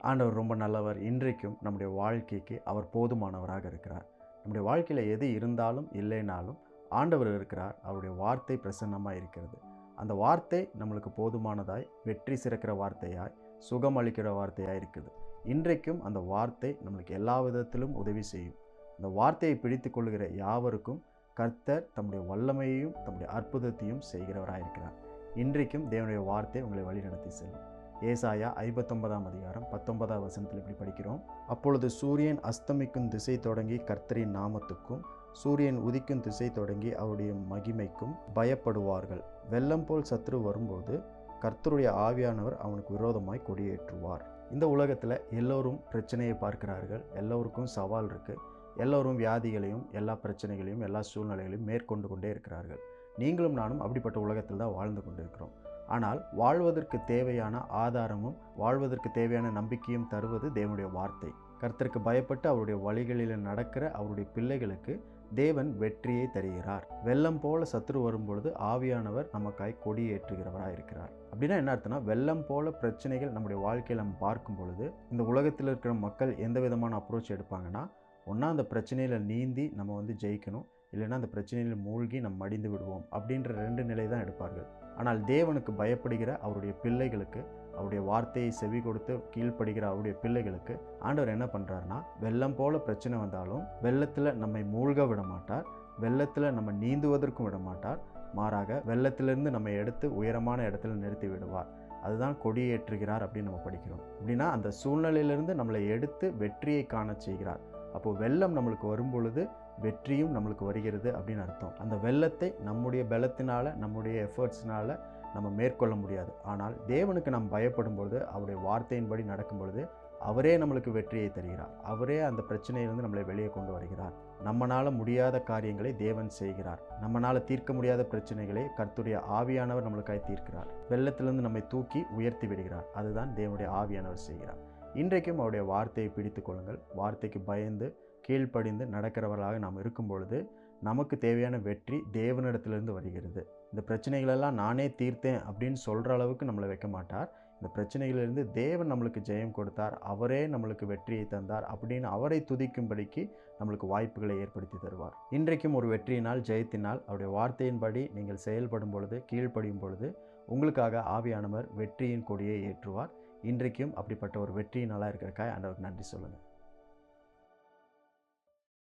ஆண்டவர் ரொம்ப நல்லவர். இன்றைக்கும் நம்முடைய வாழ்க்கைக்கு அவர் போதுமானவராக இருக்கிறார். நம்முடைய வாழ்க்கையில் எது இருந்தாலும் இல்லைனாலும் ஆண்டவர் இருக்கிறார். அவருடைய வார்த்தை பிரசன்னமாக இருக்கிறது. அந்த வார்த்தை நம்மளுக்கு போதுமானதாய், வெற்றி சிறக்கிற வார்த்தையாய், சுகம் அளிக்கிற வார்த்தையாய் இருக்குது. இன்றைக்கும் அந்த வார்த்தை நம்மளுக்கு எல்லா விதத்திலும் உதவி செய்யும். அந்த வார்த்தையை பிடித்து கொள்கிற யாவருக்கும் கர்த்தர் தம்முடைய வல்லமையையும் தம்முடைய அற்புதத்தையும் செய்கிறவராயிருக்கிறார். இன்றைக்கும் தேவனுடைய வார்த்தை உங்களை வழிநடத்தி செல்லும். ஏசாயா 59ஆம் அதிகாரம் 19ஆம் வசனத்தில் இப்படி படிக்கிறோம். அப்பொழுது சூரியன் அஸ்தமிக்கும் திசை தொடங்கி கர்த்தரின் நாமத்துக்கும், சூரியன் உதிக்கும் திசை தொடங்கி அவருடைய மகிமைக்கும் பயப்படுவார்கள். வெள்ளம் போல் சத்துரு வரும்போது கர்த்தருடைய ஆவியானவர் அவனுக்கு விரோதமாய் கொடியேற்றுவார். இந்த உலகத்தில் எல்லோரும் பிரச்சனையை பார்க்கிறார்கள். எல்லோருக்கும் சவால் இருக்குது. எல்லோரும் வியாதிகளையும் எல்லா பிரச்சனைகளையும் எல்லா சூழ்நிலைகளையும் மேற்கொண்டு கொண்டே இருக்கிறார்கள். நீங்களும் நானும் அப்படிப்பட்ட உலகத்தில் தான் வாழ்ந்து கொண்டிருக்கிறோம். ஆனால் வாழ்வதற்கு தேவையான ஆதாரமும் வாழ்வதற்கு தேவையான நம்பிக்கையும் தருவது தேவனுடைய வார்த்தை. கர்த்தருக்கு பயப்பட்டு அவருடைய வழிகளில் நடக்கிற அவருடைய பிள்ளைகளுக்கு தேவன் வெற்றியை தருகிறார். வெள்ளம் போல சத்துரு வரும்பொழுது ஆவியானவர் நமக்காய் கொடியேற்றுகிறவராக இருக்கிறார். அப்படின்னா என்ன அர்த்தம்னா, வெள்ளம் போல பிரச்சனைகள் நம்முடைய வாழ்க்கையில் நம்ம பார்க்கும் பொழுது இந்த உலகத்தில் இருக்கிற மக்கள் எந்த விதமான அப்ரோச் எடுப்பாங்கன்னா, ஒன்றா அந்த பிரச்சனையில் நீந்தி நம்ம ஜெயிக்கணும், இல்லைன்னா அந்த பிரச்சனையில் மூழ்கி நம்ம மடிந்து விடுவோம் அப்படின்ற 2 நிலை தான் எடுப்பார்கள். ஆனால் தேவனுக்கு பயப்படுகிற அவருடைய பிள்ளைகளுக்கு, அவருடைய வார்த்தையை செவி கொடுத்து கீழ்ப்படுகிற அவருடைய பிள்ளைகளுக்கு ஆண்டவர் என்ன பண்ணுறாருனா, வெள்ளம் போல பிரச்சனை வந்தாலும் வெள்ளத்தில் நம்மை மூழ்க விட மாட்டார், வெள்ளத்தில் நம்ம நீந்துவதற்கும் விட மாட்டார். மாறாக வெள்ளத்திலிருந்து நம்ம எடுத்து உயரமான இடத்துல நிறுத்தி விடுவார். அதுதான் கொடியேற்றுகிறார் அப்படின்னு நம்ம படிக்கிறோம். அப்படின்னா அந்த சூழ்நிலையிலிருந்து நம்மளை எடுத்து வெற்றியை காண செய்கிறார். அப்போது வெள்ளம் நம்மளுக்கு வரும் பொழுது வெற்றியும் நம்மளுக்கு வருகிறது அப்படின்னு அர்த்தம். அந்த வெள்ளத்தை நம்முடைய பலத்தினால, நம்முடைய எஃபர்ட்ஸ்னால நம்ம மேற்கொள்ள முடியாது. ஆனால் தேவனுக்கு நாம் பயப்படும் பொழுது, அவருடைய வார்த்தையின்படி நடக்கும் பொழுது அவரே நம்மளுக்கு வெற்றியை தருகிறார். அவரே அந்த பிரச்சனையிலிருந்து நம்மளை வெளியே கொண்டு வருகிறார். நம்மளால முடியாத காரியங்களை தேவன் செய்கிறார். நம்மளால தீர்க்க முடியாத பிரச்சனைகளை கர்த்தருடைய ஆவியானவர் நம்மளுக்காய் தீர்க்கிறார். வெள்ளத்திலிருந்து நம்மை தூக்கி உயர்த்தி விடுகிறார். அதுதான் தேவனுடைய ஆவியானவர் செய்கிறார். இன்றைக்கும் அவருடைய வார்த்தையை பிடித்து கொள்ளுங்கள். வார்த்தைக்கு பயந்து கீழ்ப்படிந்து நடக்கிறவர்களாக நாம் இருக்கும் பொழுது நமக்கு தேவையான வெற்றி தேவனிடத்திலிருந்து வருகிறது. இந்த பிரச்சனைகளெல்லாம் நானே தீர்த்தேன் அப்படின்னு சொல்கிற அளவுக்கு நம்மளை வைக்க மாட்டார். இந்த பிரச்சனைகளிலிருந்து தேவன் நம்மளுக்கு ஜெயம் கொடுத்தார், அவரே நம்மளுக்கு வெற்றியை தந்தார் அப்படின்னு அவரை துதிக்கும்படிக்கு நம்மளுக்கு வாய்ப்புகளை ஏற்படுத்தி தருவார். இன்றைக்கும் ஒரு வெற்றியினால், ஜெயத்தினால் அவருடைய வார்த்தையின்படி நீங்கள் செயல்படும் பொழுது, கீழ்ப்படியும் பொழுது உங்களுக்காக ஆவியானவர் வெற்றியின் கொடியை ஏற்றுவார். இன்றைக்கும் அப்படிப்பட்ட ஒரு வெற்றியினாலாக இருக்கிறக்காய் ஆண்டவருக்கு நன்றி சொல்லுங்கள்.